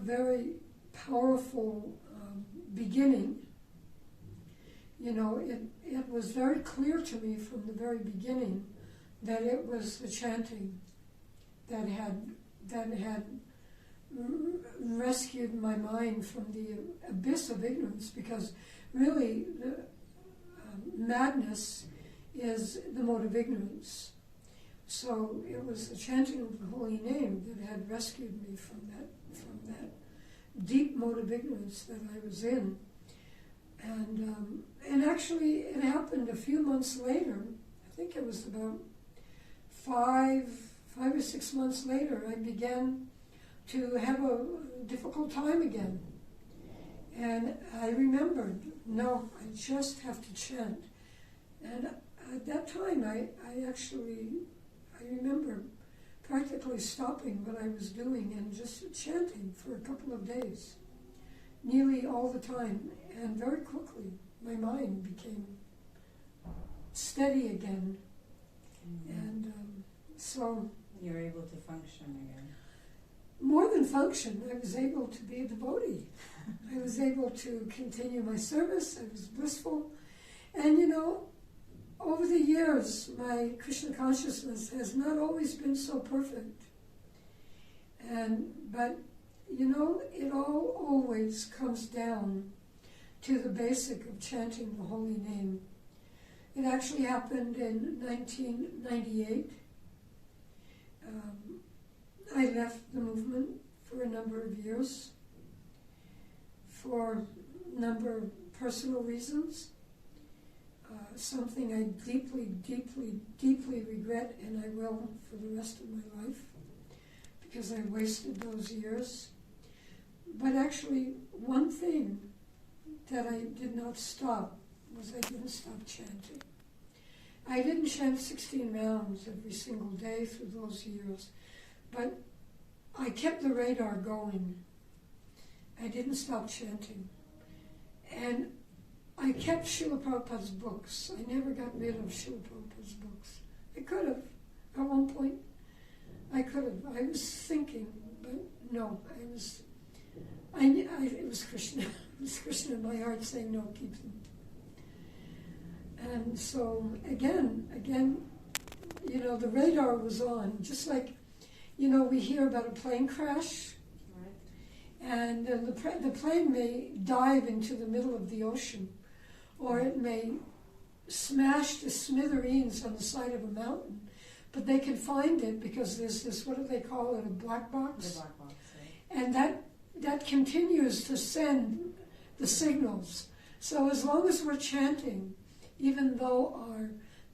very powerful beginning. You know, it was very clear to me from the very beginning that it was the chanting that had rescued my mind from the abyss of ignorance, because really the madness is the mode of ignorance. So it was the chanting of the holy name that had rescued me from that deep mode of ignorance that I was in. And actually it happened a few months later. I think it was about five or 6 months later, I began to have a difficult time again. And I remembered, no, I just have to chant. And at that time, I remember practically stopping what I was doing and just chanting for a couple of days, nearly all the time. And very quickly, my mind became steady again. Mm-hmm. And so... You were able to function again. More than function, I was able to be a devotee. I was able to continue my service. I was blissful. And you know, over the years, my Krishna consciousness has not always been so perfect. But you know, it all always comes down to the basic of chanting the holy name. It actually happened in 1998. I left the movement for a number of years for a number of personal reasons. Something I deeply, deeply, deeply regret, and I will for the rest of my life, because I wasted those years. But actually, one thing that I did not stop was I didn't stop chanting. I didn't chant 16 rounds every single day through those years, but I kept the radar going. I didn't stop chanting. And I kept Srila Prabhupada's books. I never got rid of Srila Prabhupada's books. I could have. At one point, I could have. I was thinking, but no, it was Krishna. It was Krishna in my heart saying, no, keep them. And so, again, you know, the radar was on, just like, you know, we hear about a plane crash, right? And the plane may dive into the middle of the ocean, or it may smash to smithereens on the side of a mountain, but they can find it because there's this, what do they call it, a black box? The black box, right. And that continues to send the signals. So as long as we're chanting, even though our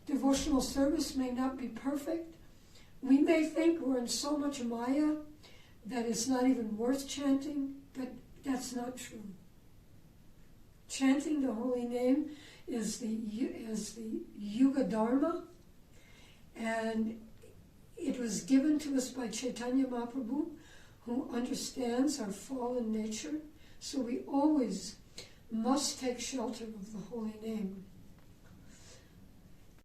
devotional service may not be perfect, we may think we're in so much Maya that it's not even worth chanting, but that's not true. Chanting the holy name is the Yuga Dharma, and it was given to us by Chaitanya Mahaprabhu, who understands our fallen nature, so we always must take shelter of the holy name.